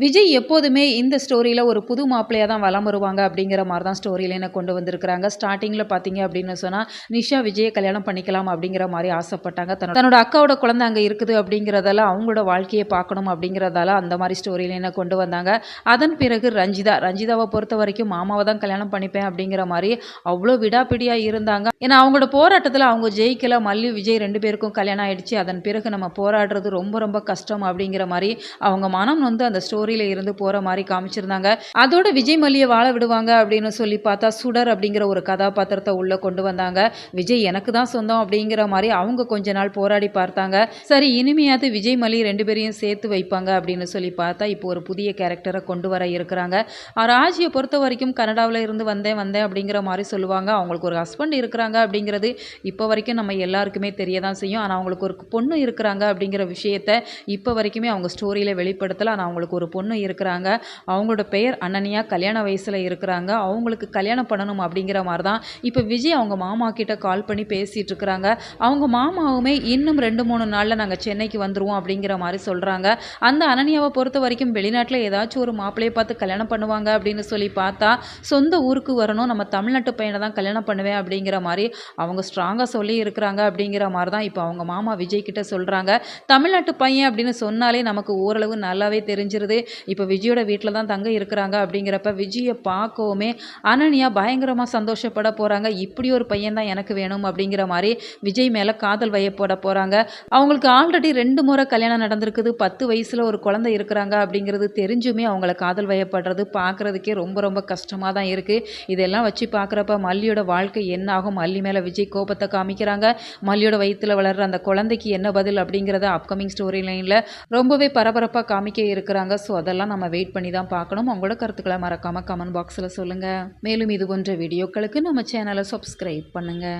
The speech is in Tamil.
விஜய் எப்போதுமே இந்த ஸ்டோரியில ஒரு புது மாப்பிள்ளையா தான் வலம் வருவாங்க அப்படிங்கிற மாரி தான் ஸ்டோரியில என்ன கொண்டு வந்திருக்கிறாங்க. ஸ்டார்ட்டிங்ல பார்த்தீங்க அப்படின்னு சொன்னா, நிஷா விஜய கல்யாணம் பண்ணிக்கலாம் அப்படிங்கிற மாரி ஆசைப்பட்டாங்க. தன்னோட அக்காவோட குழந்தை அங்க இருக்குது அப்படிங்கிறதால, அவங்களோட வாழ்க்கைய பார்க்கணும் அப்படிங்கிறதால அந்த மாரி ஸ்டோரியில என்ன கொண்டு வந்தாங்க. அதன் பிறகு ரஞ்சிதாவ பொறுத்தவரைக்கும் மாமாவ தான் கல்யாணம் பண்ணிப்பேன் அப்படிங்கிற மாரி அவ்ளோ விடாப்பிடியா இருந்தாங்க. ஏன்னா அவங்களோட போராட்டத்துல அவங்க ஜெயிக்கல. மல்லி, விஜய் 2 பேருக்கும் கல்யாணம் ஆயிடுச்சு. அதன் பிறகு நம்ம போராடுறது ரொம்ப ரொம்ப கஷ்டம் அப்படிங்கிற மாரி அவங்க மனம் வந்து அந்த ஸ்டோரியில இருந்து போற மாரி காமிச்சிருந்தாங்க. அதோட விஜய் மல்லிய வாழ விடுவாங்க அப்படின்னு சொல்லி பார்த்தா, சுடர் அப்படிங்கிற ஒரு கதாபாத்திரத்த உள்ள கொண்டு வந்தாங்க. விஜய் எனக்கு தான் சொந்தம் அப்படிங்கிற மாரி அவங்க கொஞ்ச நாள் போராடி பார்த்தாங்க. சரி இனிமையாவது விஜய் மல்லி 2 பேரையும் சேர்த்து வைப்பாங்க அப்படின்னு சொல்லி பார்த்தா, இப்போ ஒரு புதிய கேரக்டர கொண்டு வர இருக்கிறாங்க. ராஜிய பொறுத்தவரைக்கும் கனடாவுல இருந்து வந்தேன் அப்படிங்கிற மாரி சொல்லுவாங்க. அவங்களுக்கு ஒரு ஹஸ்பண்ட் இருக்கிறாங்க அப்படிங்கிறது இப்போ வரைக்கும் நம்ம எல்லாருக்குமே தெரிய தான் செய்யும். ஆனா அவங்களுக்கு ஒரு பொண்ணு இருக்கிறாங்க அப்படிங்கிற விஷயத்த இப்போ வரைக்குமே அவங்க ஸ்டோரியில வெளிப்படுத்தல. ஆனா அவங்களுக்கு ஒரு பொண்ணு இருக்கிறாங்க. அவங்களோட பெயர் அனன்யா. கல்யாண வயசுல இருக்கிறாங்க. அவங்களுக்கு கல்யாணம் பண்ணணும் அப்படிங்கிற மாரி தான் இப்போ விஜய் அவங்க மாமா கிட்ட கால் பண்ணி பேசிட்டு இருக்கிறாங்க. அவங்க மாமாவுமே இன்னும் 2, 3 நாள்ல நாங்க சென்னைக்கு வந்துருவோம் அப்படிங்கிற மாரி சொல்றாங்க. அந்த அனன்யாவை பொறுத்த வரைக்கும் வெளிநாட்டுல ஏதாச்சும் ஒரு மாப்பிள்ளைய பார்த்து கல்யாணம் பண்ணுவாங்க அப்படின்னு சொல்லி பார்த்தா, சொந்த ஊருக்கு வரணும். நம்ம தமிழ்நாட்டு பையனை தான் கல்யாணம் பண்ணுவேன் அப்படிங்கிற மாரி அவங்க ஸ்ட்ராங்கா சொல்லி இருக்கிறாங்க அப்படிங்கிற மாரி தான் இப்போ அவங்க மாமா விஜய் கிட்ட சொல்றாங்க. தமிழ்நாட்டு பையன் அப்படின்னு சொன்னாலே நமக்கு ஓரளவு நல்லாவே தெரிஞ்சிருது. இப்போ விஜயோட வீட்ல தான் தங்க இருக்கிறாங்க அப்படிங்கிறப்ப விஜய பார்க்கவுமே அனன்யா பயங்கரமா சந்தோஷப்பட போறாங்க. இப்படி ஒரு பையன் தான் எனக்கு வேணும் அப்படிங்கிற மாரி விஜய் மேல காதல் வயப்பட போறாங்க. அவங்களுக்கு ஆல்ரெடி 2 முறை கல்யாணம் நடந்திருக்குது. 10 வயசுல ஒரு குழந்தை இருக்கிறாங்க அப்படிங்கிறது தெரிஞ்சுமே அவங்கள காதல் வயப்படுறது பார்க்கறதுக்கே ரொம்ப ரொம்ப கஷ்டமா தான் இருக்கு. இதெல்லாம் வச்சு பார்க்குறப்ப மல்லியோட வாழ்க்கை என்ன ஆகும்? மல்லி மேல விஜய் கோபத்த காமிக்கிறாங்க. மல்லியோட வயித்துல வளர்ற அந்த குழந்தைக்கு என்ன பதில் அப்படிங்கிறத அப்கமிங் ஸ்டோரி லைன்ல ரொம்பவே பரபரப்பா காமிக்க இருக்கிறாங்க. ஸோ அதெல்லாம் நம்ம வெயிட் பண்ணி தான் பார்க்கணும். உங்களோட கருத்துக்களை மறக்காம கமெண்ட் பாக்ஸ்ல சொல்லுங்க. மேலும் இது போன்ற வீடியோக்களுக்கு நம்ம சேனலை சப்ஸ்கிரைப் பண்ணுங்க.